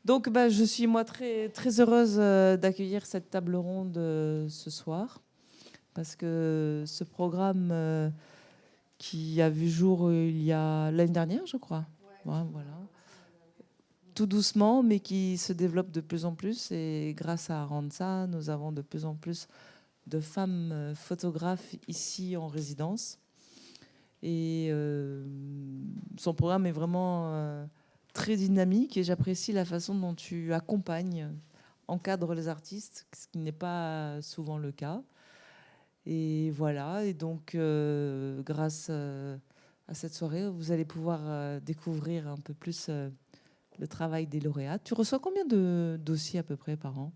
Donc, je suis moi très heureuse d'accueillir cette table ronde ce soir, parce que ce programme qui a vu jour il y a l'année dernière, je crois, ouais, voilà, tout doucement, mais qui se développe de plus en plus. Et grâce à Aranza, nous avons de plus en plus de femmes photographes ici en résidence. Et son programme est vraiment très dynamique et j'apprécie la façon dont tu accompagnes, encadres les artistes, ce qui n'est pas souvent le cas. Et voilà, et donc grâce à cette soirée, vous allez pouvoir découvrir un peu plus le travail des lauréats. Tu reçois combien de dossiers à peu près par an?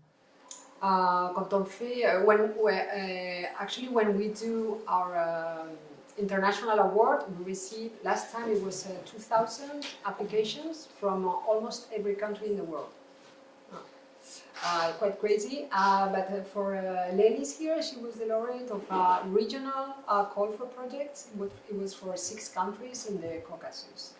Quand on fait, actually when we do our international award, we received, last time it was 2,000 applications from almost every country in the world. Quite crazy, but for Leli's here, she was the laureate of a regional call for projects. It was for 6 countries in the Caucasus.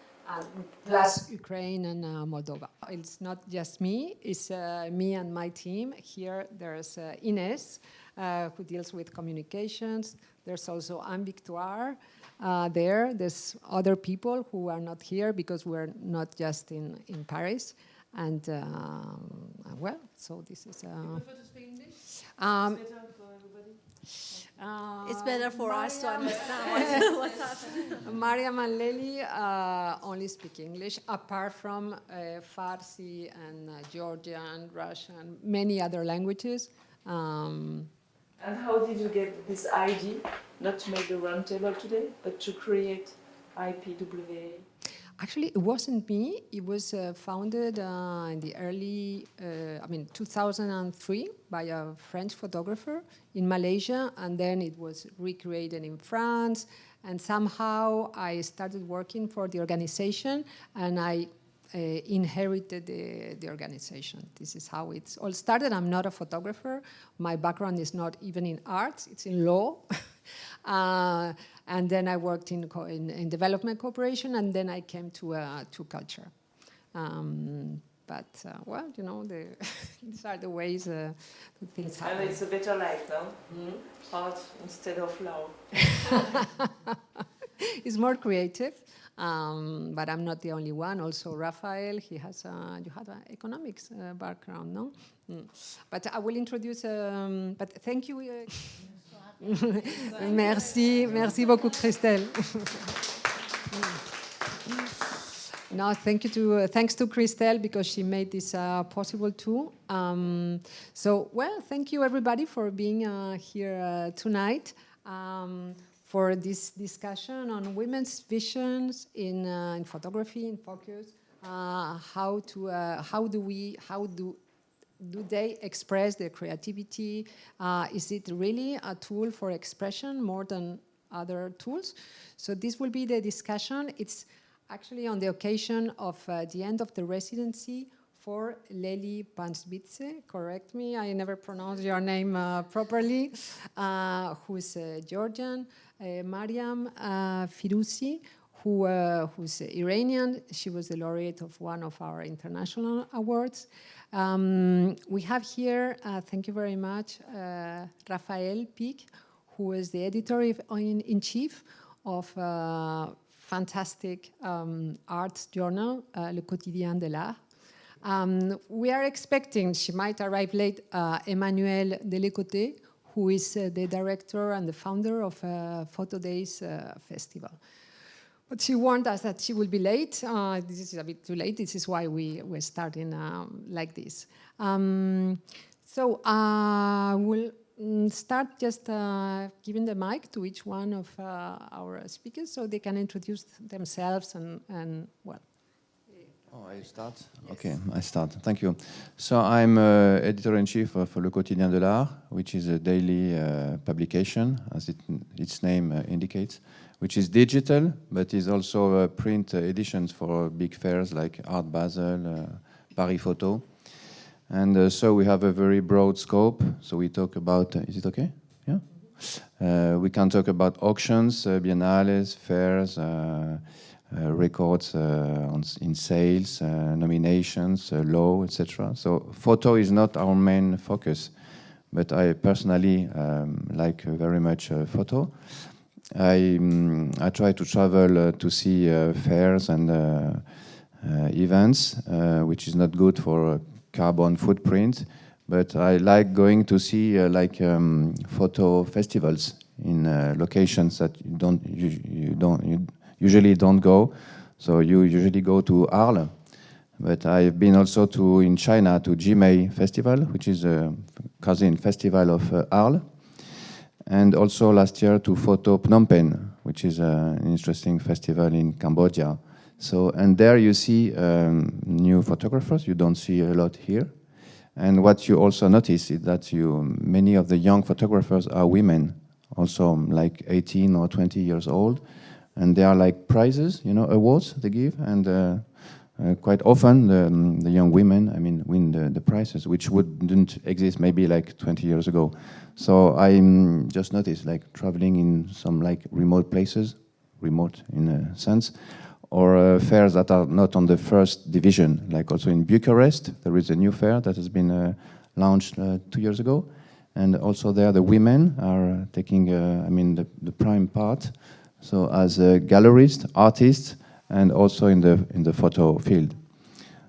Plus Ukraine and Moldova. It's not just me, it's me and my team. Here there's Ines, who deals with communications. There's also Anne Victoire there. There's other people who are not here because we're not just in Paris. And well, so this is... You prefer to speak English? It's better for everybody? It's better for us to understand what's happening. Maryam and Leli only speak English, apart from Farsi and Georgian, Russian, many other languages. And how did you get this idea, not to make the roundtable today, but to create IPWA? Actually, it wasn't me. It was founded in the early, 2003 by a French photographer in Malaysia, and then it was recreated in France. And somehow I started working for the organization, and I inherited the organization. This is how it's all started. I'm not a photographer. My background is not even in arts, it's in law. And then I worked in development cooperation, and then I came to culture. Well, you know, these are the ways that things happen. And it's a better life now, art instead of law. It's more creative, but I'm not the only one. Also, Raphael, you have an economics background, no? But I will introduce, but thank you. Merci beaucoup, Christelle. No, thanks to Christelle, because she made this possible too. Well, thank you everybody for being here tonight for this discussion on women's visions in photography, in focus. How do they express their creativity? Is it really a tool for expression more than other tools? So this will be the discussion. It's actually on the occasion of the end of the residency for Leli Panchvidze, correct me, I never pronounced your name properly, who's Georgian, Maryam Firuzi, who's Iranian. She was the laureate of one of our international awards. We have here, thank you very much, Raphael Pic, who is the editor-in-chief of fantastic arts journal, Le Quotidien de l'Art. We are expecting, she might arrive late, Emmanuelle de Les Récollet, who is the director and the founder of Photo Days Festival. But she warned us that she will be late. This is a bit too late. This is why we're starting like this. We'll start just giving the mic to each one of our speakers so they can introduce themselves and well. Oh, I start? Yes. Okay, I start. Thank you. So I'm editor-in-chief of Le Quotidien de l'Art, which is a daily publication, as its name indicates, which is digital, but is also print editions for big fairs like Art Basel, Paris Photo. And so we have a very broad scope. So we talk about, is it okay? Yeah? We can talk about auctions, biennales, fairs, records in sales, nominations, law, etc. So photo is not our main focus, but I personally like very much photo. I try to travel to see fairs and events, which is not good for carbon footprint, but I like going to see photo festivals in locations that you usually don't go. So you usually go to Arles, but I've been also in China to Jimei Festival, which is a cousin festival of Arles, and also last year to Photo Phnom Penh, which is an interesting festival in Cambodia. So, and there you see new photographers you don't see a lot here. And what you also notice is that many of the young photographers are women, also like 18 or 20 years old. And they are like prizes, awards they give. And quite often the young women, win the prizes, which wouldn't exist maybe like 20 years ago. So I just noticed, like traveling in some like remote places, remote in a sense, or fairs that are not on the first division, like also in Bucharest, there is a new fair that has been launched 2 years ago. And also there the women are taking, the prime part. So as a gallerist, artist, and also in the photo field.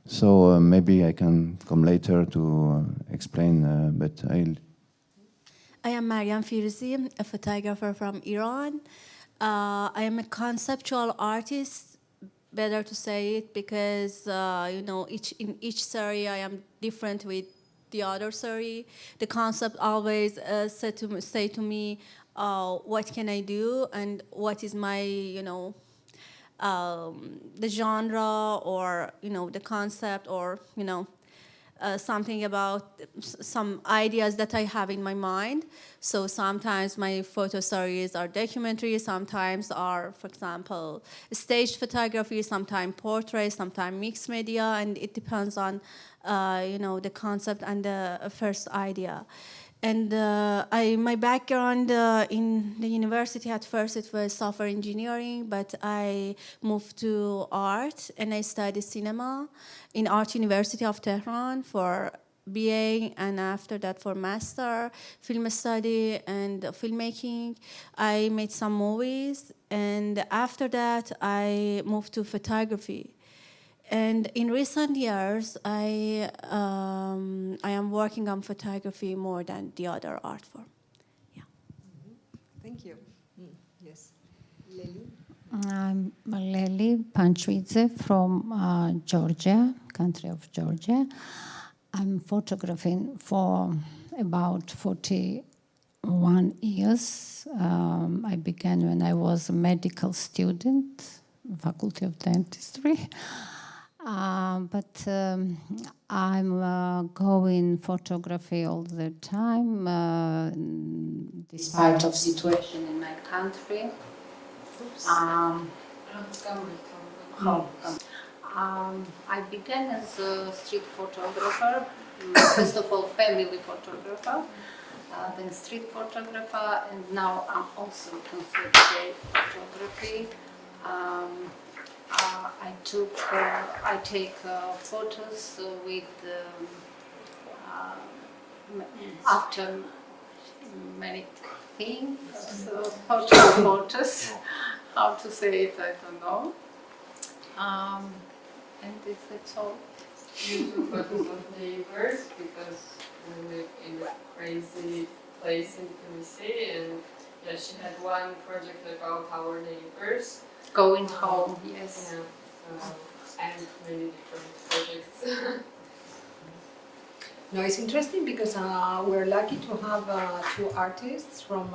So maybe I can come later to explain, but I am Maryam Firuzi, a photographer from Iran. I am a conceptual artist, better to say it, because in each series I am different with the other series. The concept always say to me, what can I do and what is my the genre, or the concept, or something about some ideas that I have in my mind. So sometimes my photo stories are documentary, sometimes are, for example, stage photography, sometimes portrait, sometimes mixed media, and it depends on the concept and the first idea. And my background in the university, at first it was software engineering, but I moved to art and I studied cinema in Art University of Tehran for BA, and after that for master, film study and filmmaking. I made some movies, and after that I moved to photography. And in recent years, I am working on photography more than the other art form. Yeah. Thank you. Yes. Leli? I'm Leli Panchvidze from Georgia, country of Georgia. I'm photographing for about 41 years. I began when I was a medical student, Faculty of Dentistry. But I'm going photography all the time, despite of situation in my country. I began as a street photographer, first of all family photographer, then street photographer, and now I'm also conceptual photography. I take photos with after many things, so photos. How to say it, I don't know. And that's all. You took photos of neighbors because we live in a crazy place in Tennessee, and yeah, she had one project about our neighbors. Going home, yes. Yeah, and many different projects. No, it's interesting because we're lucky to have two artists from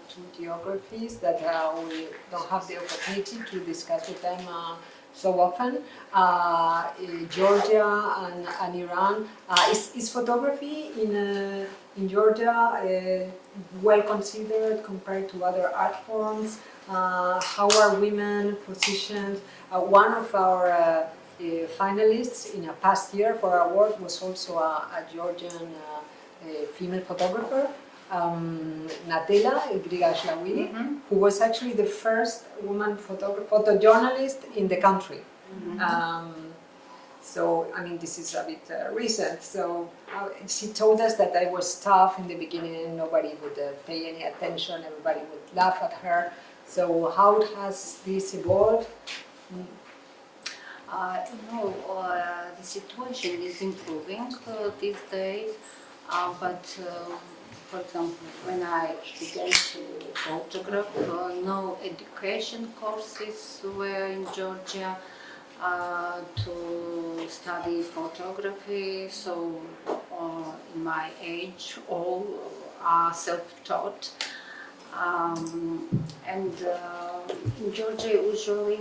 two geographies that we don't have the opportunity to discuss with them so often. Georgia and Iran. Is photography in Georgia well considered compared to other art forms? How are women positioned? One of our finalists in a past year for our work was also a Georgian female photographer. Natela Grigashvili, who was actually the first woman photojournalist in the country. So, I mean, this is a bit recent. So, she told us that it was tough in the beginning, nobody would pay any attention, everybody would laugh at her. So, how has this evolved? The situation is improving these days, but for example, when I began to photograph, no education courses were in Georgia to study photography, so in my age, all are self-taught. And in Georgia, usually,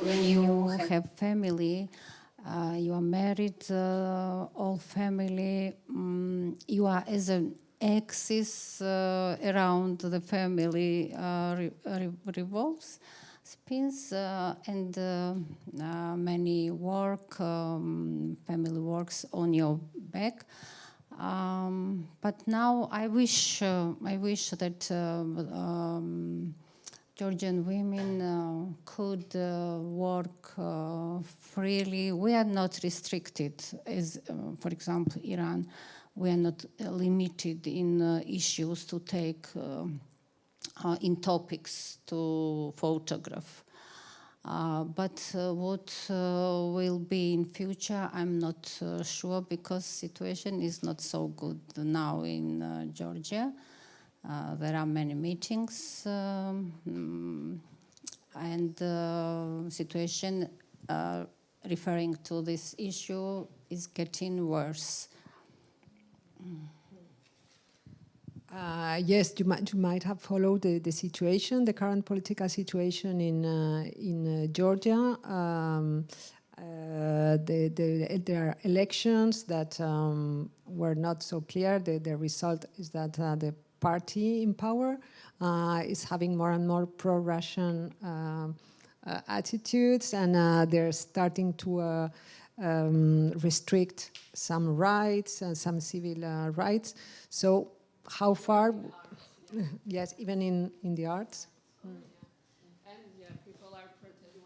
when you have family, you are married, all family, you are as an axis around the family revolves, spins, and many work, family works on your back. But now I wish that Georgian women could work freely. We are not restricted, as for example Iran. We are not limited in issues to take in topics to photograph. But what will be in future, I'm not sure, because situation is not so good now in Georgia. There are many meetings, and the situation referring to this issue is getting worse. Yes, you might have followed the situation, the current political situation in Georgia. There are elections that were not so clear. The result is that the party in power is having more and more pro-Russian attitudes, and they're starting to restrict some rights and some civil rights. So how far? Yes, even in the arts. People are protesting.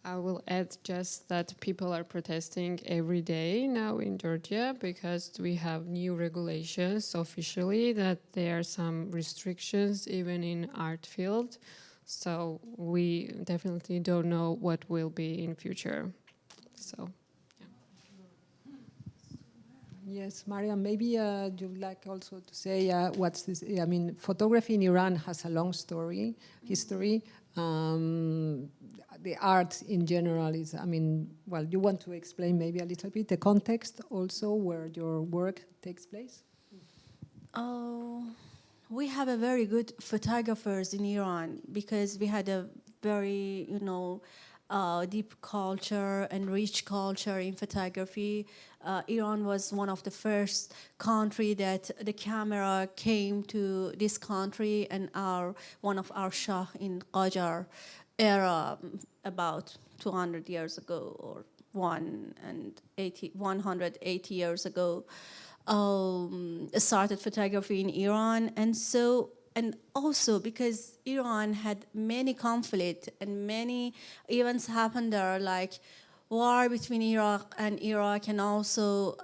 I will add just that people are protesting every day now in Georgia because we have new regulations officially that there are some restrictions even in art field. So we definitely don't know what will be in future. So. Yes, Maryam, maybe you'd like also to say what's this? I mean, photography in Iran has a long history. The art in general is, I mean, well, you want to explain maybe a little bit the context also where your work takes place? We have a very good photographers in Iran because we had a very, deep culture and rich culture in photography. Iran was one of the first country that the camera came to this country, and one of our Shah in Qajar era about 200 years ago or 180 years ago started photography in Iran. And also because Iran had many conflict and many events happened there, like war between Iraq and Iraq, and also,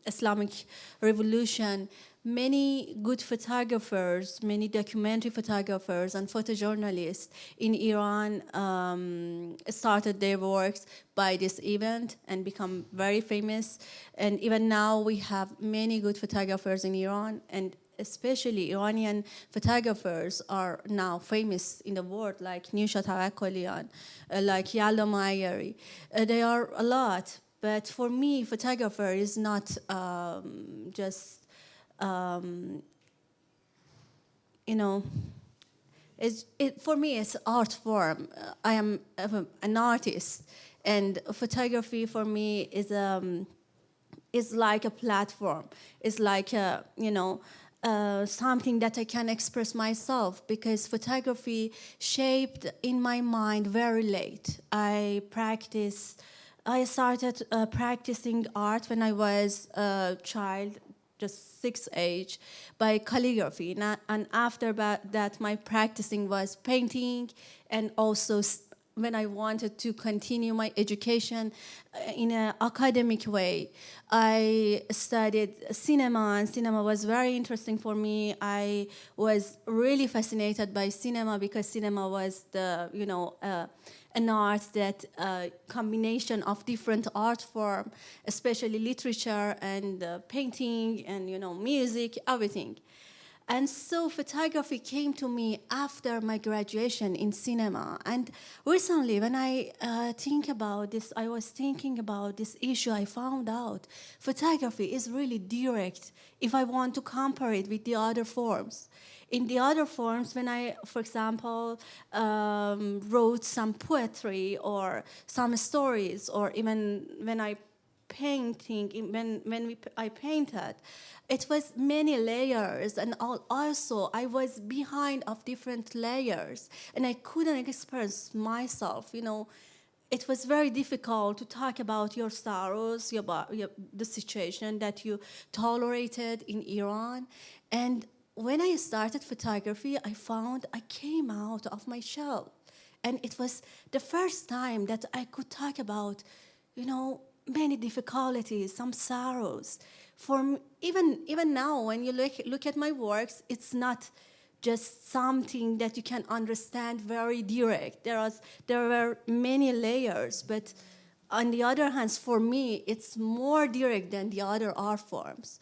Islamic revolution. Many good photographers, many documentary photographers and photojournalists in Iran started their works by this event and become very famous. And even now we have many good photographers in Iran, and especially Iranian photographers are now famous in the world, like Nusha Tawakolian, like Yalda Mayeri. They are a lot, but for me, photographer is not just, for me, it's art form. I am an artist, and photography for me is like a platform. It's like something that I can express myself, because photography shaped in my mind very late. I practiced I started practicing art when I was a child, just 6 age, by calligraphy. And after that, my practicing was painting, and also when I wanted to continue my education in an academic way, I studied cinema, and cinema was very interesting for me. I was really fascinated by cinema because cinema was the, an art that combination of different art form, especially literature and painting and music, everything. And so photography came to me after my graduation in cinema. And recently, when I think about this, I was thinking about this issue, I found out photography is really direct if I want to compare it with the other forms. In the other forms, when I, for example, wrote some poetry or some stories, or even when I I painted, it was many layers, and also I was behind of different layers, and I couldn't express myself. It was very difficult to talk about your sorrows, the situation that you tolerated in Iran. And when I started photography, I found I came out of my shell, and it was the first time that I could talk about, many difficulties, some sorrows. Even now, when you look at my works, it's not just something that you can understand very direct. There were many layers, but on the other hand, for me, it's more direct than the other art forms.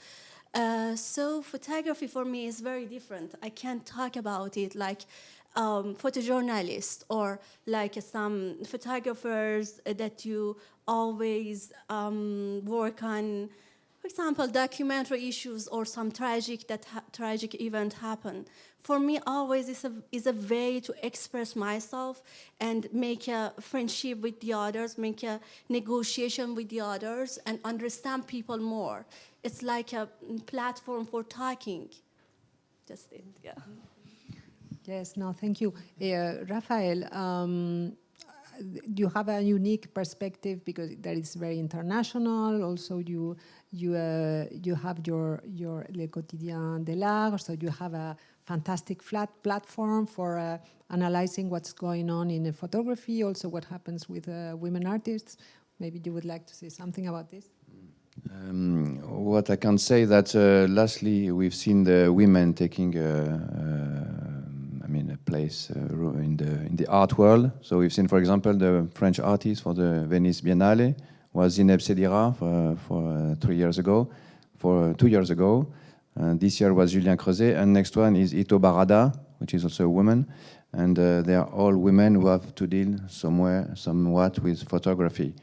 So photography for me is very different. I can't talk about it like photojournalists or like some photographers that you always work on, for example, documentary issues or some tragic event happen. For me, always is a way to express myself and make a friendship with the others, make a negotiation with the others, and understand people more. It's like a platform for talking. Just it, yeah. Yes, no, thank you. Raphael, you have a unique perspective because that is very international. Also, you have your Le Quotidien de l'Art, so you have a fantastic flat platform for analyzing what's going on in photography, also what happens with women artists. Maybe you would like to say something about this? What I can say that lastly we've seen the women taking a place in the art world. So we've seen, for example, the French artist for the Venice Biennale was Zineb Sedira for 2 years ago. This year was Julien Creuset, and next one is Ito Barada, which is also a woman. And they are all women who have to deal somewhat with photography.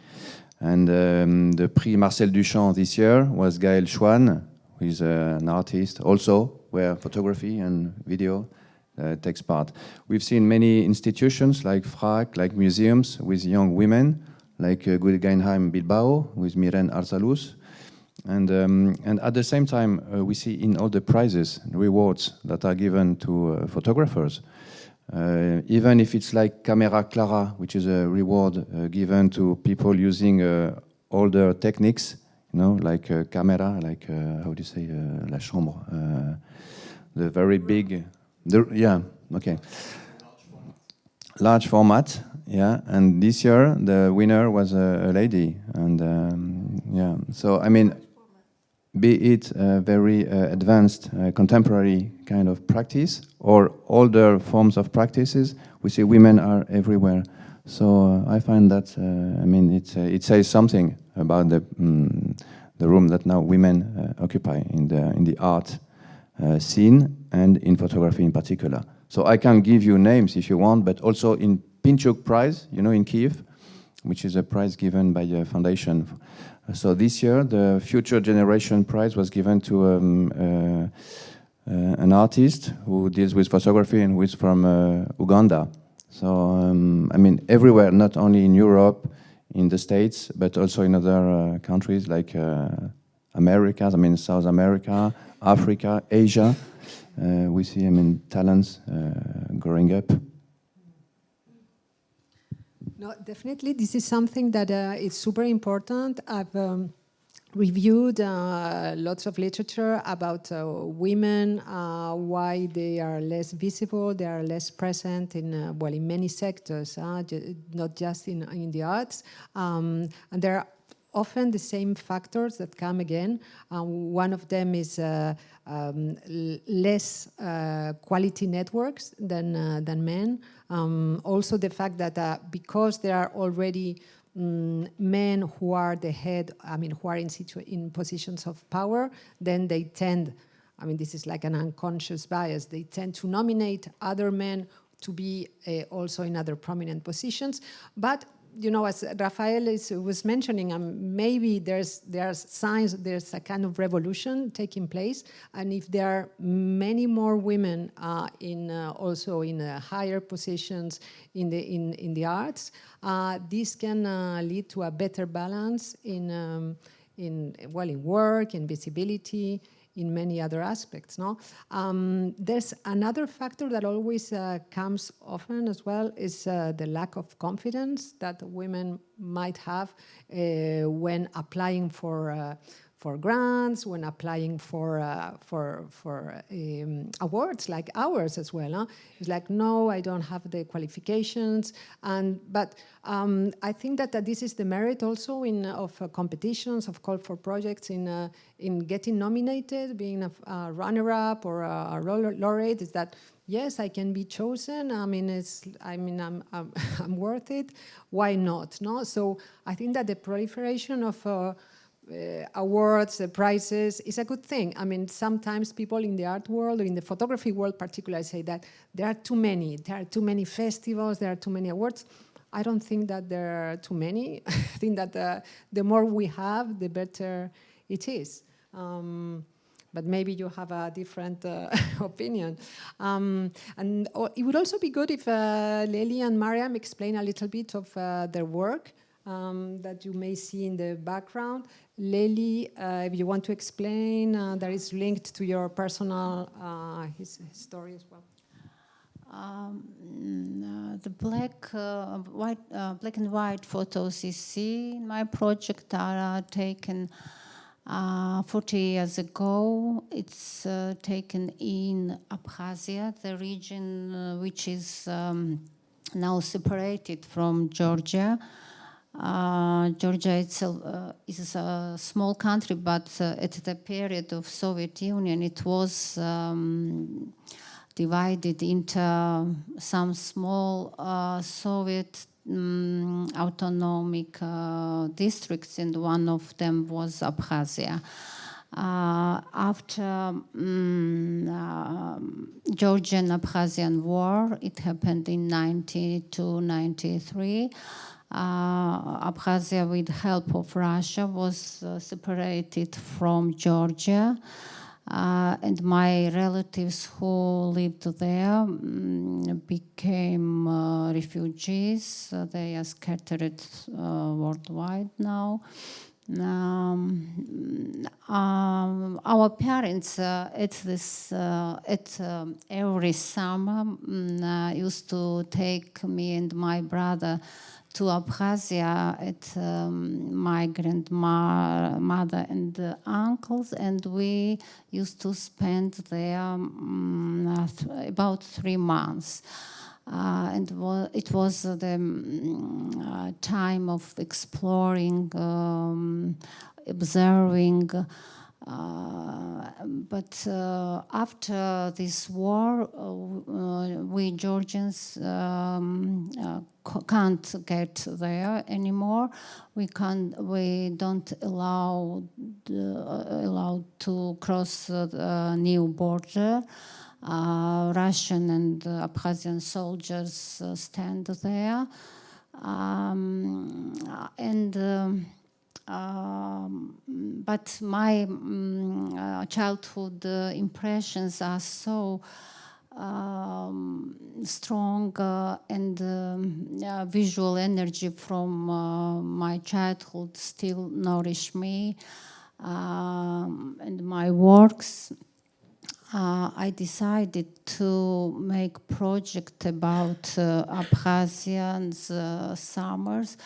And the Prix Marcel Duchamp this year was Gaël Chouane, who is an artist also where photography and video takes part. We've seen many institutions like FRAC, like museums with young women, like Guggenheim Bilbao with Miren Arzaluz. And at the same time, we see in all the prizes, rewards that are given to photographers. Even if it's like Camera Clara, which is a reward given to people using older techniques, like camera, like, how do you say, La Chambre, the very big, large format, yeah. And this year, the winner was a lady, and so I mean, be it a very advanced contemporary kind of practice or older forms of practices, we see women are everywhere. So I find that it says something about the room that now women occupy in the art scene and in photography in particular. So I can give you names if you want, but also in Pinchuk Prize, in Kiev, which is a prize given by a foundation. So this year, the Future Generation Prize was given to an artist who deals with photography and who is from Uganda. So, everywhere, not only in Europe, in the States, but also in other countries like Americas, South America, Africa, Asia. We see, talents growing up. No, definitely, this is something that is super important. I've reviewed lots of literature about women, why they are less visible, they are less present in, well, in many sectors, not just in the arts. And there are often the same factors that come again. One of them is less quality networks than men. Also the fact that because there are already men who are the head, who are in positions of power, then they tend, this is like an unconscious bias, they tend to nominate other men to be also in other prominent positions. But as Rafael was mentioning, maybe there are signs, there's a kind of revolution taking place, and if there are many more women also in higher positions in the arts, this can lead to a better balance in work, in visibility, in many other aspects. No, there's another factor that always comes often as well, is the lack of confidence that women might have when applying for grants, when applying for awards like ours as well. Huh? It's like, no, I don't have the qualifications. But I think that this is the merit also of competitions, of call for projects, in getting nominated, being a runner-up or a laureate, is that, yes, I can be chosen. I'm worth it. Why not? No. So I think that the proliferation of awards, prizes is a good thing. Sometimes people in the art world or in the photography world particularly say that there are too many festivals, there are too many awards. I don't think that there are too many. I think that the more we have, the better it is. But maybe you have a different opinion. And it would also be good if Leli and Maryam explain a little bit of their work that you may see in the background. Leli, if you want to explain, that is linked to your personal story as well. The black and white photos you see in my project are taken 40 years ago. It's taken in Abkhazia, the region which is now separated from Georgia. Georgia itself is a small country, but at the period of Soviet Union, it was divided into some small Soviet autonomic districts, and one of them was Abkhazia. After Georgian-Abkhazian War, it happened in 1992-93. Abkhazia, with help of Russia, was separated from Georgia. And my relatives who lived there became refugees. They are scattered worldwide now. Our parents at every summer used to take me and my brother to Abkhazia at my grandmother and uncles, and we used to spend there about 3 months. And it was the time of exploring, observing. But after this war, we Georgians can't get there anymore. We don't allow to cross the new border. Russian and Abkhazian soldiers stand there, but my childhood impressions are so strong, and visual energy from my childhood still nourish me and my works. I decided to make project about Abkhazians summers.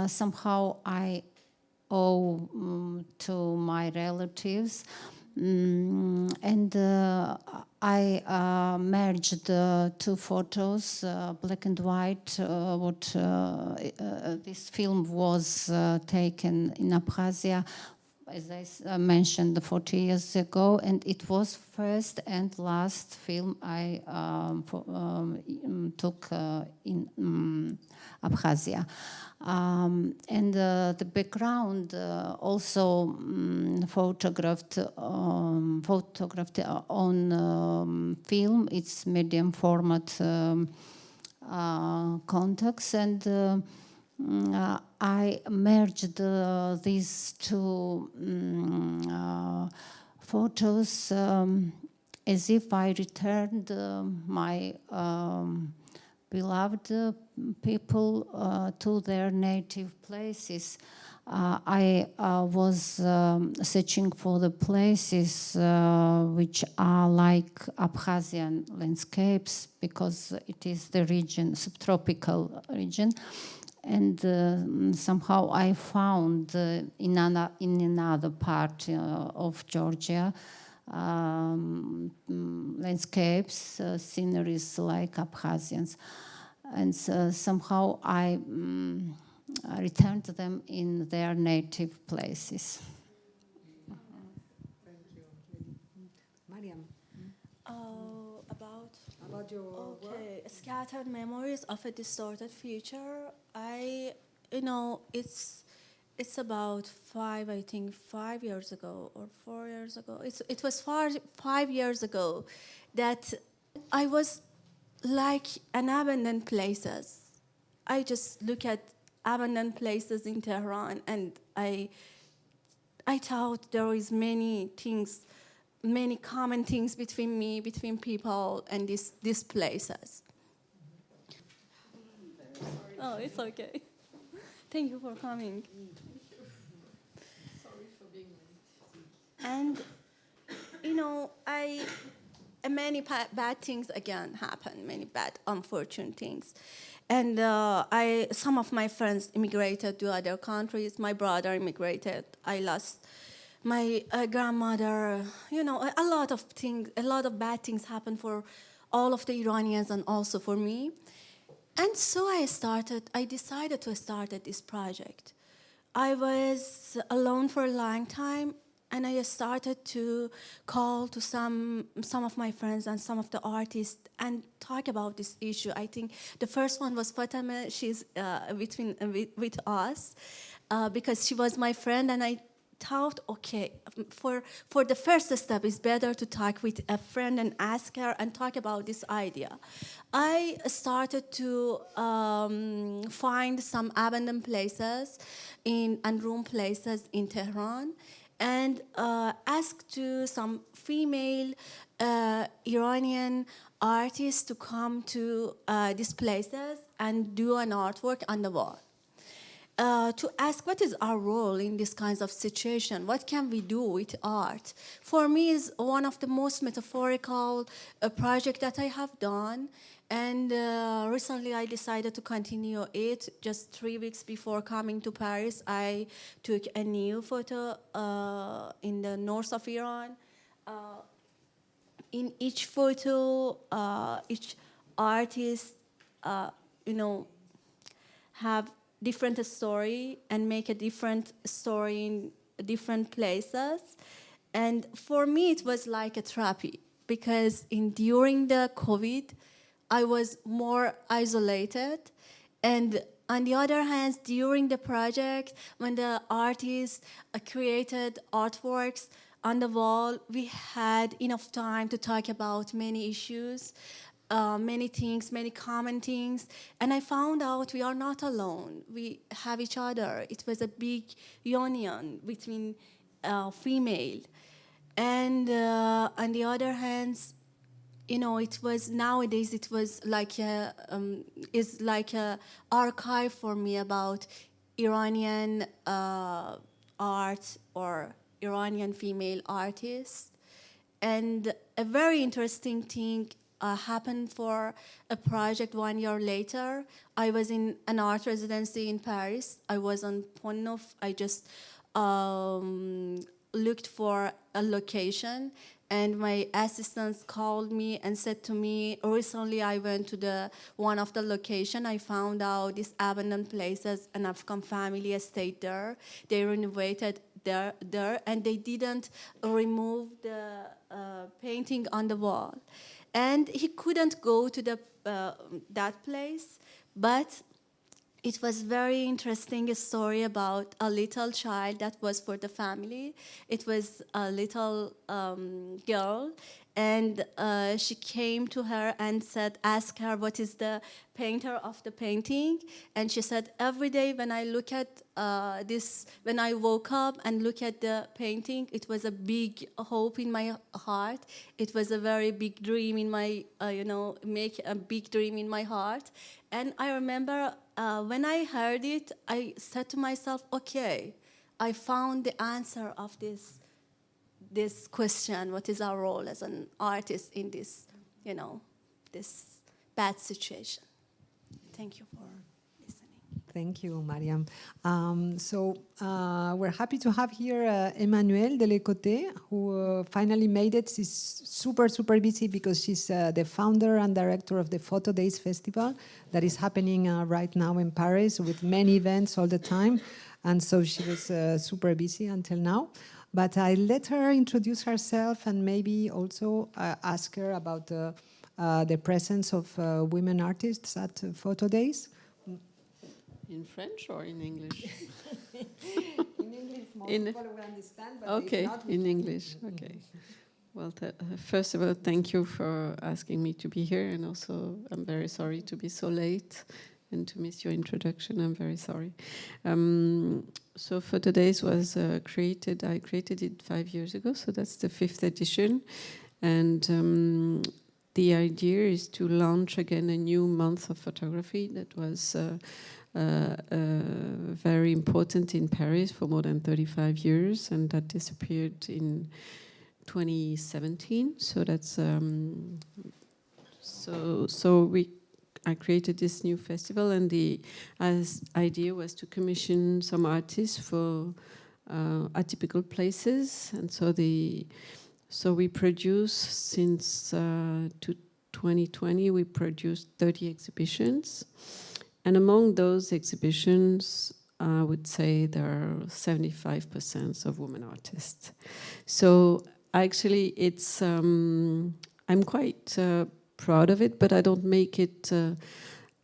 Somehow I owe to my relatives. And I merged two photos, black and white. This film was taken in Abkhazia, as I mentioned, 40 years ago, and it was first and last film I took in Abkhazia. And the background also photographed on film. It's medium format contacts, and I merged these two photos as if I returned my beloved people to their native places. I was searching for the places which are like Abkhazian landscapes, because it is the region, subtropical region. And somehow I found in another part of Georgia landscapes, sceneries like Abkhazians. And somehow I returned them in their native places. Thank you. Maryam, about your work? Scattered memories of a distorted future. It's about 5 years ago or 4 years ago. It was 5 years ago that I was like an abandoned places. I just look at abandoned places in Tehran, and I thought there is many things, many common things between people and these places. Oh, it's okay. Thank you for coming. Sorry for being late. And many bad things again happen, many bad, unfortunate things. And some of my friends immigrated to other countries. My brother immigrated. I lost my grandmother. A lot of things, a lot of bad things happened for all of the Iranians and also for me. And so I decided to start this project. I was alone for a long time, and I started to call to some of my friends and some of the artists and talk about this issue. I think the first one was Fatima. She's with us because she was my friend, and I thought, okay, for the first step, it's better to talk with a friend and ask her and talk about this idea. I started to find some abandoned places and room places in Tehran, and asked to some female Iranian artists to come to these places and do an artwork on the wall. To ask what is our role in this kinds of situation, what can we do with art? For me, is one of the most metaphorical project that I have done, and recently I decided to continue it. Just 3 weeks before coming to Paris, I took a new photo in the north of Iran. In each photo, each artist, have different story and make a different story in different places. And for me, it was like a therapy, because during the COVID, I was more isolated. And on the other hand, during the project, when the artists created artworks on the wall, we had enough time to talk about many issues, many things, many common things. And I found out we are not alone. We have each other. It was a big union between female. And on the other hand, it was nowadays, it was like is like a archive for me about Iranian art or Iranian female artists. And a very interesting thing happened for a project 1 year later. I was in an art residency in Paris. I was on Pont Neuf. I just looked for a location, and my assistants called me and said to me, recently I went to one of the location. I found out this abandoned places, an African family stayed there. They renovated there, and they didn't remove the painting on the wall. And he couldn't go to that place, but it was very interesting story about a little child that was for the family. It was a little girl, and she came to her and asked her what is the painter of the painting, and she said, every day when I look at when I woke up and look at the painting, it was a big hope in my heart. It was a very big dream in my, make a big dream in my heart. And I remember when I heard it, I said to myself, okay, I found the answer of this question, what is our role as an artist in this, this bad situation. Thank you for listening. Thank you, Maryam. We're happy to have here Emmanuelle de Les Récollet, who finally made it. She's super, super busy because she's the founder and director of the Photo Days Festival that is happening right now in Paris with many events all the time. And so she was super busy until now. But I let her introduce herself and maybe also ask her about the presence of women artists at Photo Days. In French or in English? In English, most people will understand, but okay, if not, in English, okay. Well, first of all, thank you for asking me to be here, and also I'm very sorry to be so late and to miss your introduction. I'm very sorry. So Photo Days was I created it 5 years ago, so that's the 5th edition. And the idea is to launch again a new month of photography that was very important in Paris for more than 35 years, and that disappeared in 2017. So that's I created this new festival, and the idea was to commission some artists for atypical places, and so we produce since 2020 we produced 30 exhibitions, and among those exhibitions, I would say there are 75% of women artists. So actually, it's I'm quite proud of it, but I don't make it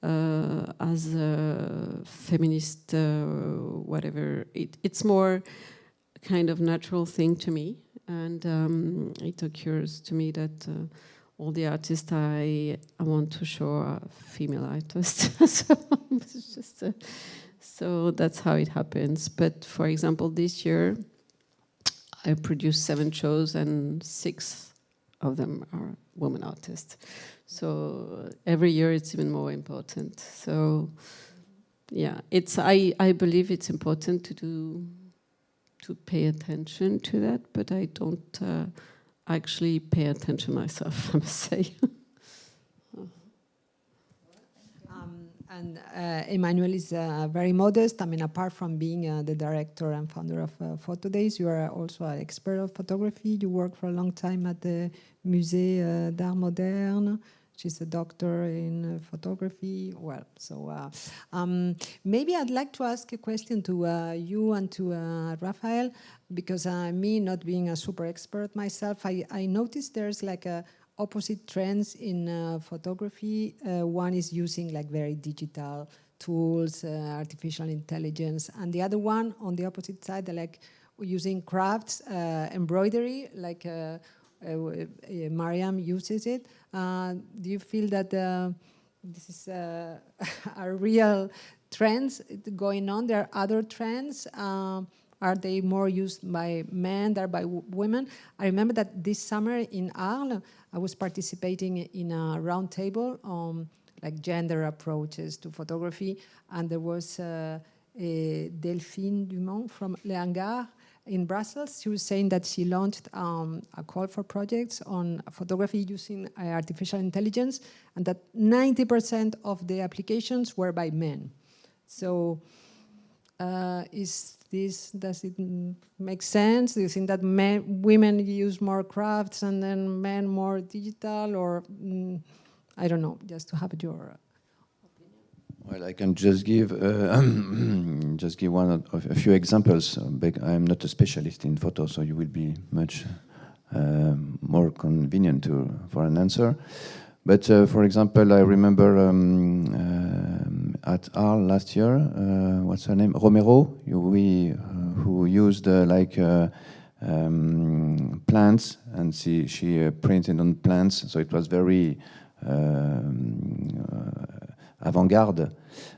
as a feminist whatever. It's more kind of natural thing to me, and it occurs to me that all the artists I want to show are female artists. So it's just so that's how it happens. But for example, this year I produced 7 shows, and 6 of them are women artists. So every year it's even more important. So yeah, I believe it's important to pay attention to that, but I don't actually pay attention myself, I must say. And Emmanuelle is very modest. I mean, apart from being the director and founder of Photo Days, you are also an expert of photography. You worked for a long time at the Musée d'Art Moderne. She's a doctor in photography. Well, so maybe I'd like to ask a question to you and to Raphael, because me not being a super expert myself, I noticed there's like a opposite trends in photography. One is using like very digital tools, artificial intelligence, and the other one on the opposite side, they're like using crafts, embroidery, like Maryam uses it. Do you feel that this is a real trends going on? There are other trends. Are they more used by men than by women? I remember that this summer in Arles, I was participating in a round table on like gender approaches to photography, and there was Delphine Dumont from Le Hangar, in Brussels. She was saying that she launched a call for projects on photography using artificial intelligence, and that 90% of the applications were by men. So does it make sense? Do you think that women use more crafts and then men more digital, or I don't know, just to have your Well, I can just give a few examples. I'm not a specialist in photo, so you will be much more convenient for an answer. But for example, I remember at Arles last year, what's her name? Romero, who used plants, and she printed on plants, so it was very avant-garde.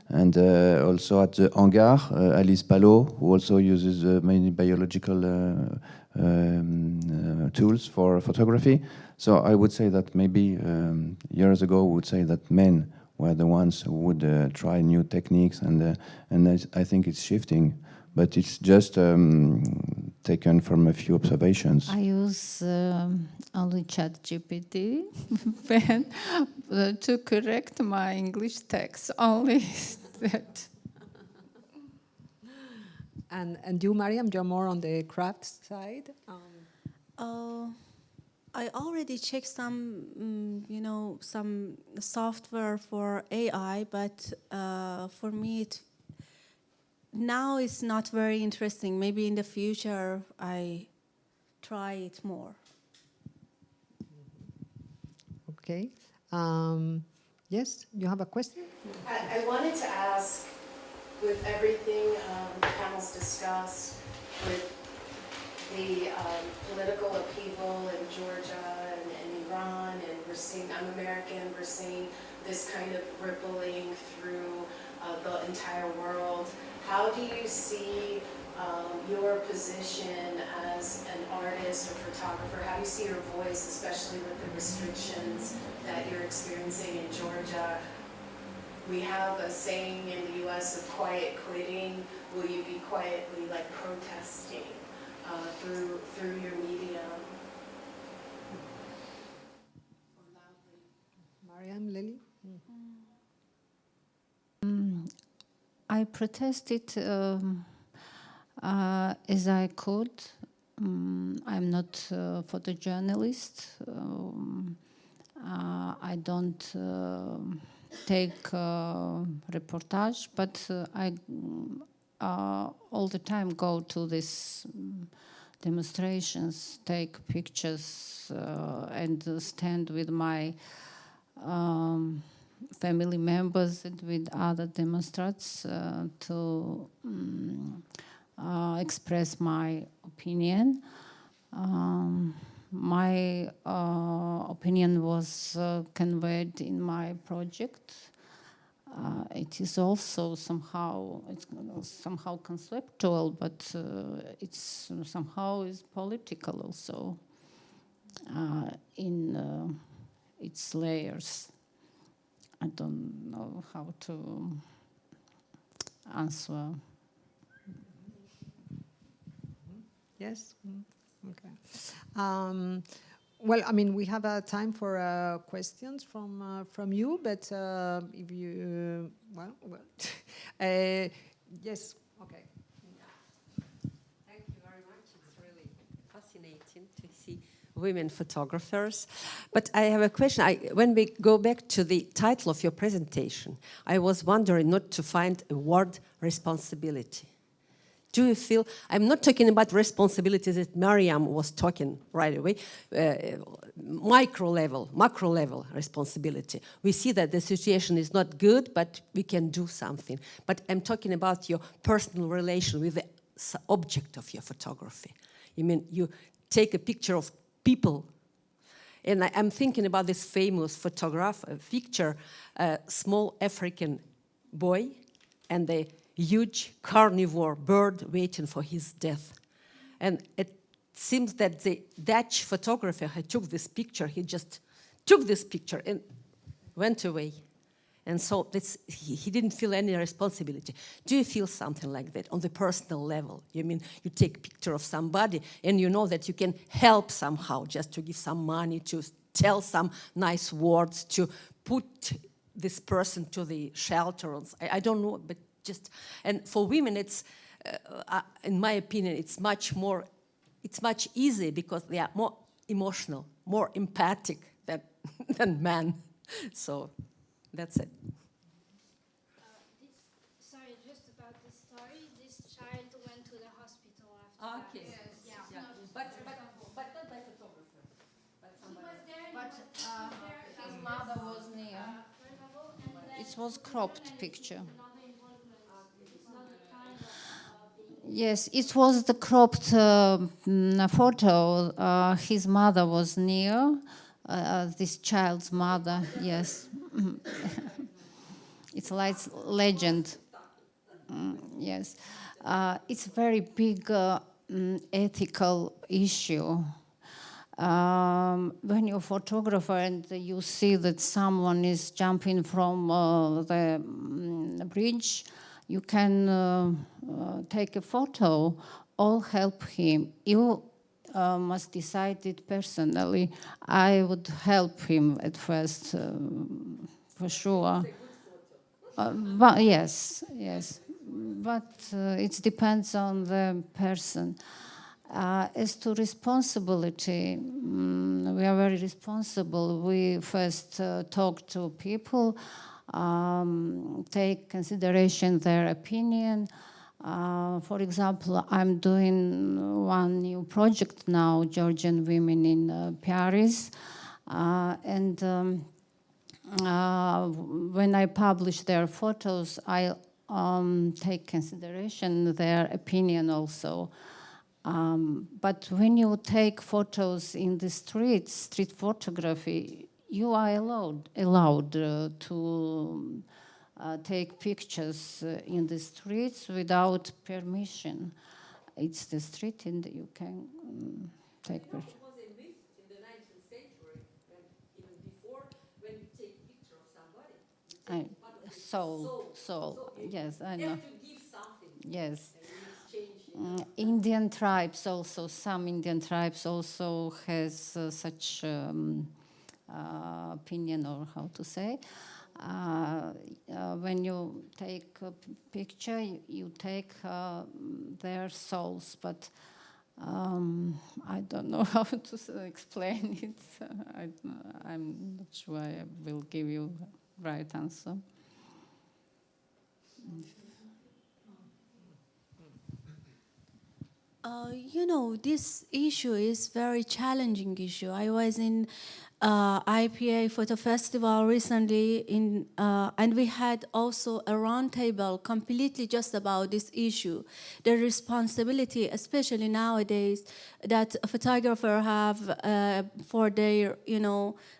And also at the hangar, Alice Palot, who also uses many biological tools for photography. So I would say that maybe years ago we would say that men were the ones who would try new techniques, and I think it's shifting, but it's just taken from a few observations. I use only ChatGPT to correct my English text, only that. And you, Maryam, you're more on the craft side? I already checked some, some software for AI, but for me, now it's not very interesting. Maybe in the future, I try it more. Okay. Yes, you have a question? I wanted to ask, with everything the panels discussed, with the political upheaval in Georgia and Iran, and I'm American, we're seeing this kind of rippling through the entire world. How do you see your position as an artist or photographer? How do you see your voice, especially with the restrictions that you're experiencing in Georgia? We have a saying in the US of quiet quitting. Will you be quietly protesting through your medium? Maryam, Leli? I protested as I could. I'm not a photojournalist. I don't take reportage, but I all the time go to these demonstrations, take pictures, and stand with my family members and with other demonstrants to express my opinion. My opinion was conveyed in my project. It is also somehow conceptual, but it's somehow is political also in its layers. I don't know how to answer. Yes? Okay. Well, I mean, we have time for questions from you, but if you, yes, okay. Thank you very much. It's really fascinating to see women photographers. But I have a question. When we go back to the title of your presentation, I was wondering not to find a word responsibility. Do you feel, I'm not talking about responsibilities that Maryam was talking right away, micro level, macro level responsibility. We see that the situation is not good, but we can do something. But I'm talking about your personal relation with the object of your photography. I mean, you take a picture of people, and I'm thinking about this famous picture, a small African boy and the huge carnivore bird waiting for his death. And it seems that the Dutch photographer who took this picture, he just took this picture and went away. And so he didn't feel any responsibility. Do you feel something like that on the personal level? You mean you take a picture of somebody and you know that you can help somehow, just to give some money, to tell some nice words, to put this person to the shelter. I don't know, but just, and for women it's, in my opinion, it's much easier because they are more emotional, more empathic than men. So that's it. Sorry, just about the story. This child went to the hospital after that. Okay. Yeah. Yeah. But not by photographer. But his mother was near. It was cropped picture. Yes, it was the cropped photo. His mother was near, this child's mother, yes. It's like legend. Yes. It's a very big ethical issue. When you're a photographer and you see that someone is jumping from the bridge, you can take a photo or help him. You must decide it personally. I would help him at first, for sure. But yes. But it depends on the person. As to responsibility, we are very responsible. We first talk to people, take consideration their opinion. For example, I'm doing one new project now, Georgian women in Paris. And when I publish their photos, I take consideration their opinion also. But when you take photos in the streets, street photography, you are allowed to take pictures in the streets without permission. It's the street and you can take pictures. It was a myth in the 19th century, and even before, when you take a picture of somebody, you take part of the soul. Yes, I You know. have to give something. Yes. And you exchange. Indian tribes also, some Indian tribes also has such opinion, or how to say. When you take a picture, you take their souls, but I don't know how to explain it. I'm not sure I will give you right answer. You know, this issue is very challenging issue. I was in IPA Photo Festival recently, and we had also a roundtable completely just about this issue. The responsibility, especially nowadays, that a photographer have for their,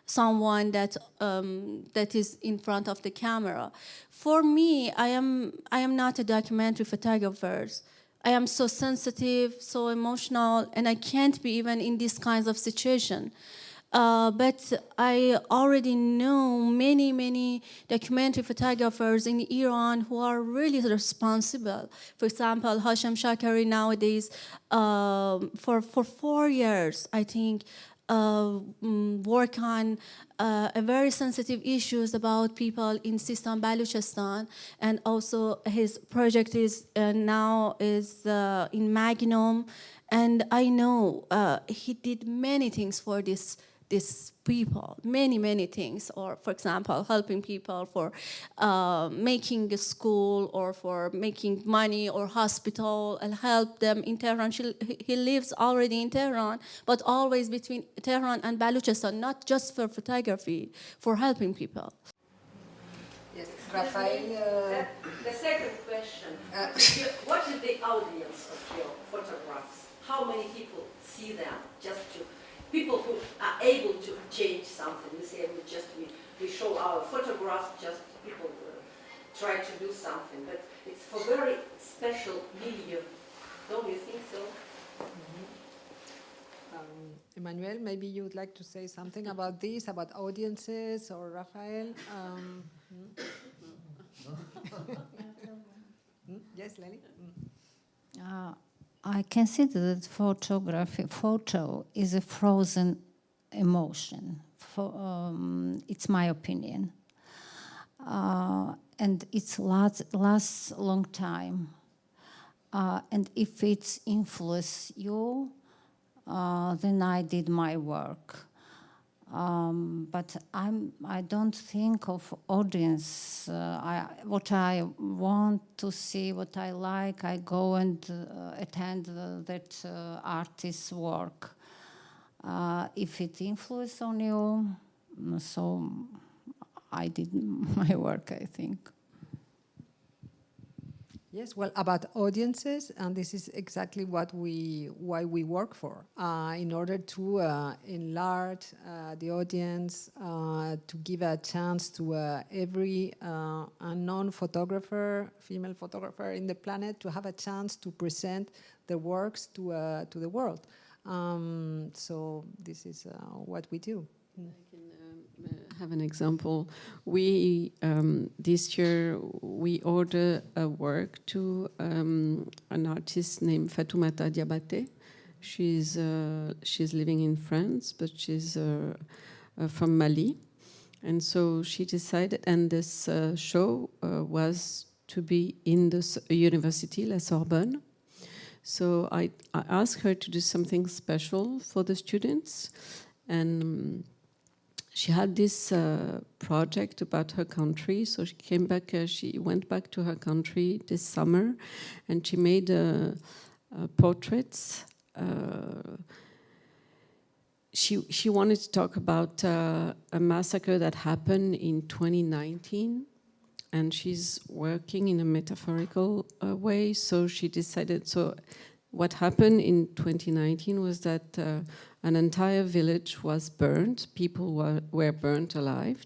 someone that that is in front of the camera. For me, I am not a documentary photographer. I am so sensitive, so emotional, and I can't be even in these kinds of situation. But I already know many documentary photographers in Iran who are really responsible. For example, Hashem Shakari nowadays, for 4 years, I think, work on a very sensitive issues about people in Sistan, Baluchistan, and also his project is now in Magnum, and I know he did many things for these people, many things, or for example, helping people for making a school or for making money or hospital and help them in Tehran. He lives already in Tehran, but always between Tehran and Baluchistan, not just for photography, for helping people. Yes, Rafael. The second question, what is the audience of your photographs? How many people see them? People who are able to change something. You say we show our photographs, just people try to do something, but it's for very special medium. Don't you think so? Emmanuel, maybe you would like to say something about this, about audiences, or Rafael? Yes, Leli? I consider that photo is a frozen emotion. It's my opinion. And it lasts a long time. And if it's influenced you, then I did my work. But I don't think of audience. What I want to see, what I like, I go and attend that artist's work. If it influences on you, so I did my work, I think. Yes, well, about audiences, and this is exactly why we work for, in order to enlarge the audience, to give a chance to every unknown photographer, female photographer in the planet, to have a chance to present their works to the world. So this is what we do. I can have an example. We this year we ordered a work to an artist named Fatoumata Diabaté. She's living in France, but she's from Mali, and so she decided. And this show was to be in the university, La Sorbonne. So I asked her to do something special for the students, and she had this project about her country. So she came back. She went back to her country this summer, and she made portraits. She wanted to talk about a massacre that happened in 2019. And she's working in a metaphorical way, so she decided. So, what happened in 2019 was that an entire village was burned. People were burnt alive,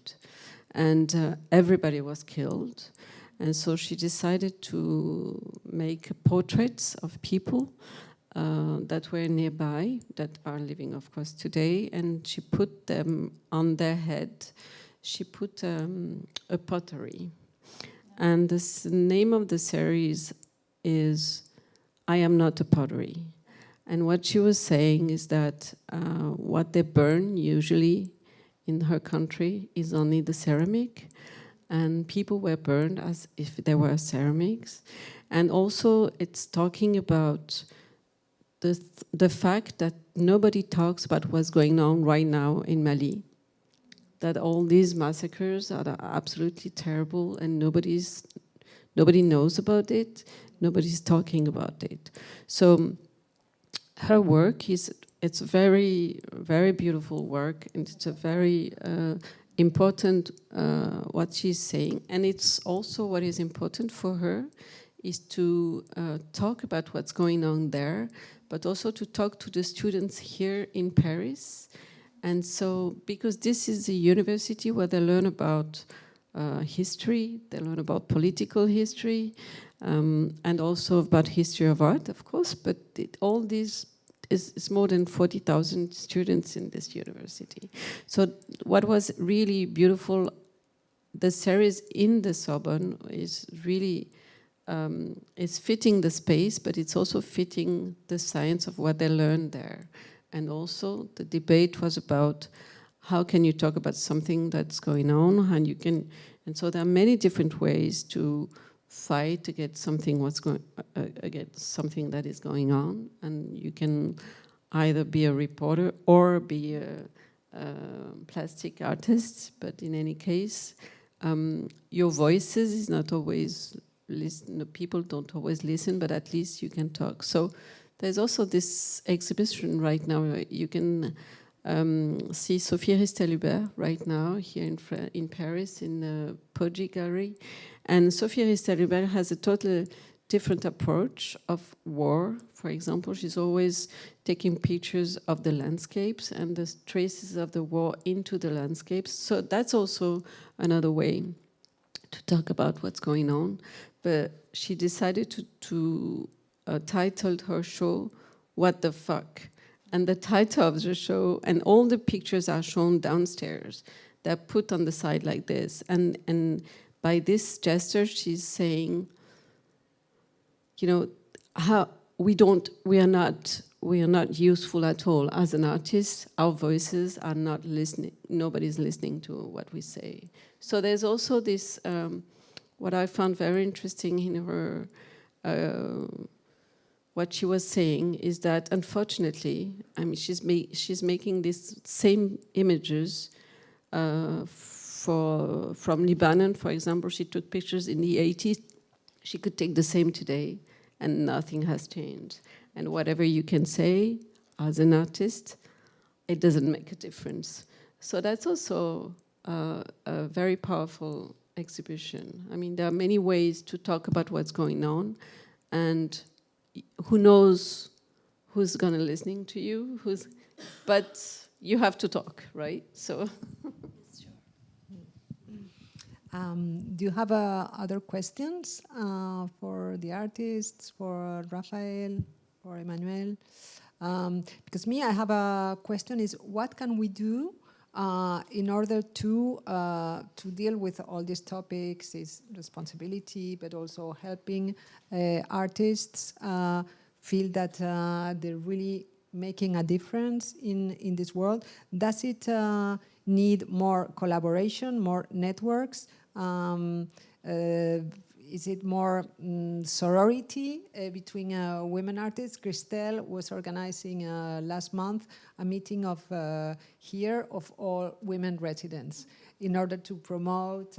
and everybody was killed. And so she decided to make portraits of people that were nearby, that are living, of course, today. And she put them on their head. She put a pottery. And the name of the series is I Am Not a Pottery. And what she was saying is that what they burn usually in her country is only the ceramic, and people were burned as if they were ceramics. And also it's talking about the fact that nobody talks about what's going on right now in Mali. That all these massacres are absolutely terrible, and nobody knows about it. Nobody's talking about it. So her work it's very, very beautiful work, and it's a very important what she's saying. And it's also what is important for her is to talk about what's going on there, but also to talk to the students here in Paris. And so, because this is a university where they learn about history, they learn about political history, and also about history of art, of course, but all these is more than 40,000 students in this university. So what was really beautiful, the series in the Sorbonne is really, is fitting the space, but it's also fitting the science of what they learned there. And also the debate was about how can you talk about something that's going on, and so there are many different ways to fight against something against something that is going on, and you can either be a reporter or be a plastic artist. But in any case, your voices is not always listen. People don't always listen, but at least you can talk. So there's also this exhibition right now. You can see Sophie Ristel-Hubert right now here in Paris in the Poggi Gallery. And Sophie Ristel-Hubert has a totally different approach of war. For example, she's always taking pictures of the landscapes and the traces of the war into the landscapes. So that's also another way to talk about what's going on. But she decided to title her show, What the Fuck? And the title of the show, and all the pictures are shown downstairs. They're put on the side like this. And by this gesture, she's saying, you know, how we are not useful at all as an artist. Our voices are not listening. Nobody's listening to what we say. So there's also this, what I found very interesting in her, what she was saying is that unfortunately, I mean, she's making these same images from Lebanon, for example. She took pictures in the 80s. She could take the same today, and nothing has changed. And whatever you can say as an artist, it doesn't make a difference. So that's also a very powerful exhibition. I mean, there are many ways to talk about what's going on, and who knows who's gonna listening to you, but you have to talk, right? So. Do you have other questions for the artists, for Raphael, for Emmanuel? Because I have a question is, what can we do in order to deal with all these topics, is responsibility, but also helping artists feel that they're really making a difference in this world? Does it need more collaboration, more networks? Is it more sorority between women artists? Christelle was organizing last month a meeting of here of all women residents in order to promote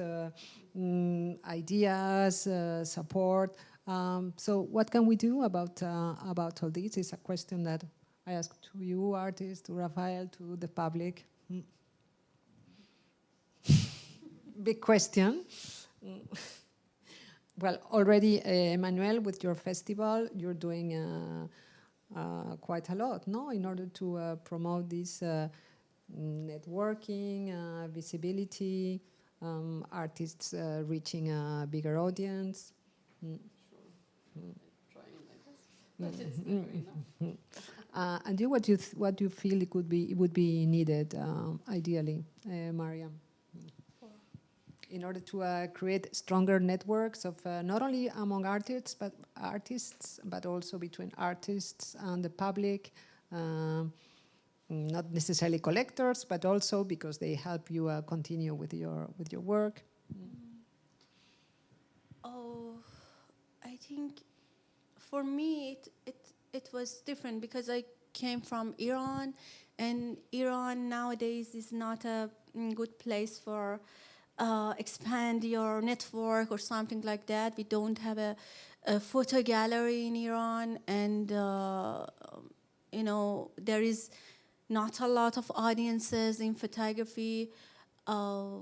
ideas, support. So what can we do about all this? It's a question that I ask to you, artists, to Raphael, to the public. Big question. Well, already, Emmanuel, with your festival, you're doing quite a lot, no? In order to promote this networking, visibility, artists reaching a bigger audience. And you, what do you feel it would be needed, ideally, Maryam? In order to create stronger networks of not only among artists, but also between artists and the public, not necessarily collectors, but also because they help you continue with your work. Oh, I think for me it was different because I came from Iran, and Iran nowadays is not a good place for expand your network or something like that. We don't have a photo gallery in Iran, and you know, there is not a lot of audiences in photography. I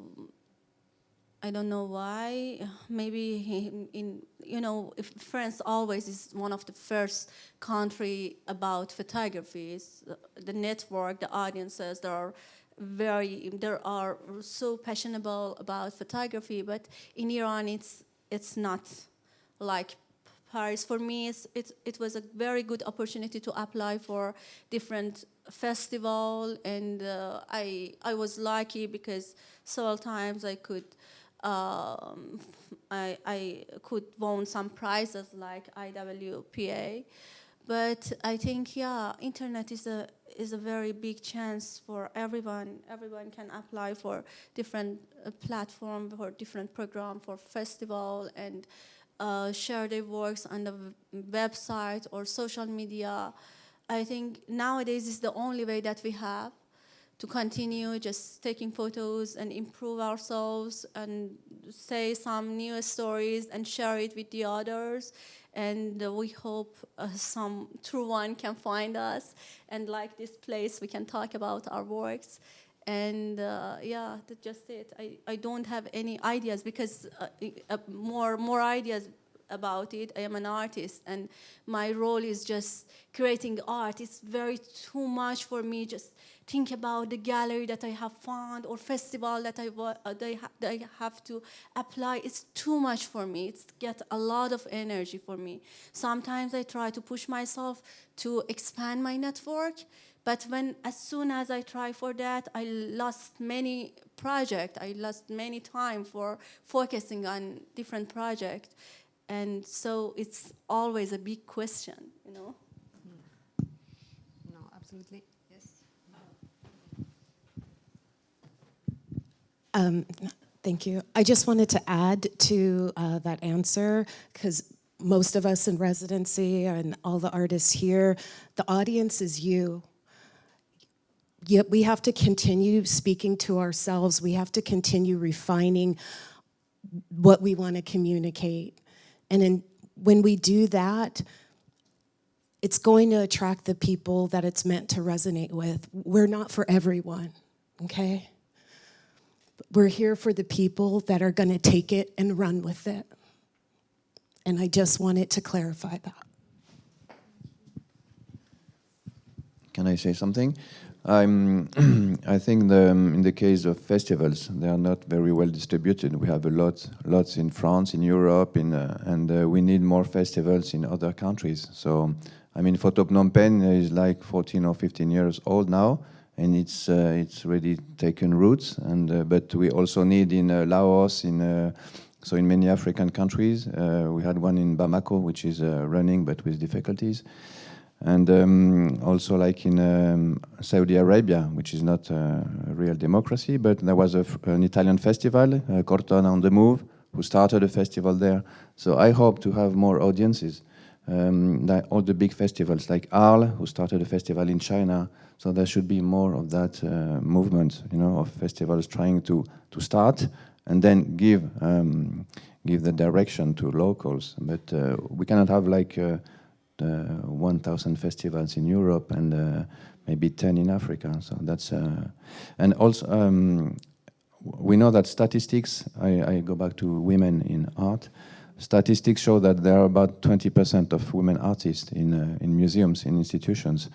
don't know why. Maybe you know, if France always is one of the first country about photography. It's the network, the audiences, they are so passionate about photography, but in Iran it's not like Paris. For me, it was a very good opportunity to apply for different festival, and I was lucky because several times I could win some prizes like IWPA. But I think, yeah, internet is a very big chance for everyone. Everyone can apply for different platform, for different program, for festival, and share their works on the website or social media. I think nowadays is the only way that we have to continue just taking photos and improve ourselves and say some new stories and share it with the others. And we hope some true one can find us, and like this place we can talk about our works. And yeah, that's just it. I don't have any ideas because more ideas about it. I am an artist, and my role is just creating art. It's very too much for me. Just think about the gallery that I have found or festival that I have to apply. It's too much for me. It's get a lot of energy for me. Sometimes I try to push myself to expand my network, but as soon as I try for that, I lost many projects. I lost many time for focusing on different projects. And so it's always a big question, you know. No, absolutely. Yes. Thank you. I just wanted to add to that answer, because most of us in residency and all the artists here, the audience is you. Yet we have to continue speaking to ourselves. We have to continue refining what we want to communicate. And when we do that, it's going to attract the people that it's meant to resonate with. We're not for everyone, okay? We're here for the people that are going to take it and run with it. And I just wanted to clarify that. Can I say something? I think in the case of festivals, they are not very well distributed. We have lots in France, in Europe, and we need more festivals in other countries. So, I mean, Photo Phnom Penh is like 14 or 15 years old now, and it's really taken roots. And but we also need in Laos, so in many African countries. We had one in Bamako, which is running but with difficulties. And also like in Saudi Arabia, which is not a real democracy, but there was an Italian festival, Cortona on the Move, who started a festival there. So I hope to have more audiences, like all the big festivals, like Arles, who started a festival in China. So there should be more of that movement, you know, of festivals trying to start and then give the direction to locals. But we cannot have like 1,000 festivals in Europe and maybe 10 in Africa. So that's and also we know that statistics. I go back to women in art. Statistics show that there are about 20% of women artists in museums, in institutions.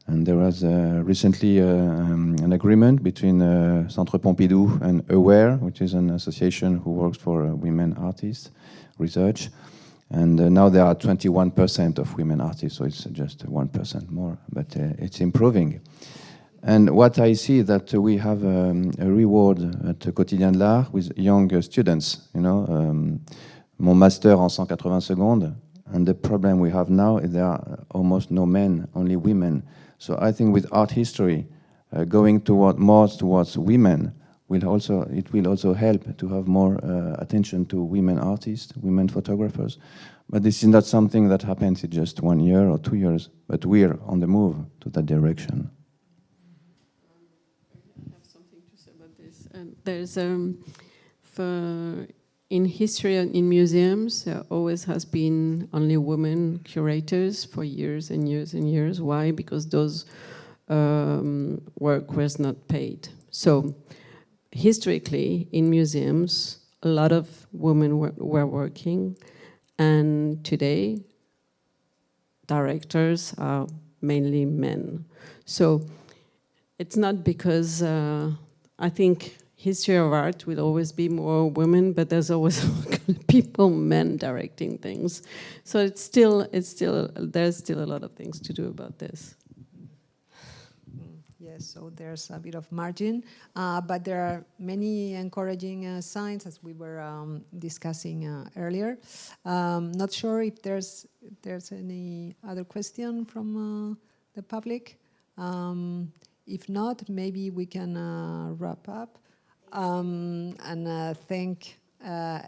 And there was recently an agreement between Centre Pompidou and AWARE, which is an association who works for women artists research. And now there are 21% of women artists, so it's just 1% more, but it's improving. And what I see that we have a reward at Quotidien de l'Art with young students, you know, mon master en 180 secondes, and the problem we have now is there are almost no men, only women. So I think with art history, going more towards women, it will also help to have more attention to women artists, women photographers. But this is not something that happens in just 1 year or 2 years, but we're on the move to that direction. I have something to say about this. There's in history and in museums, there always has been only women curators for years and years and years. Why? Because those work was not paid. So historically, in museums, a lot of women were working, and today, directors are mainly men. So it's not because I think history of art will always be more women, but there's always men directing things. So there's still a lot of things to do about this. Yes, so there's a bit of margin, but there are many encouraging signs, as we were discussing earlier. Not sure if there's any other question from the public. If not, maybe we can wrap up and thank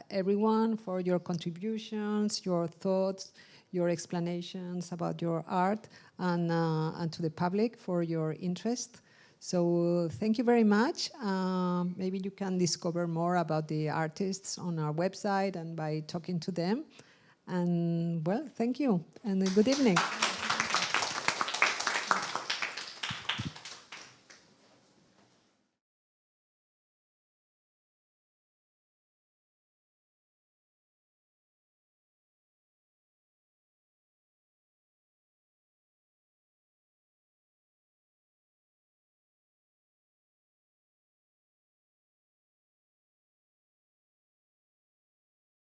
everyone for your contributions, your thoughts, your explanations about your art, and to the public for your interest. So thank you very much. Maybe you can discover more about the artists on our website and by talking to them. And well, thank you and good evening.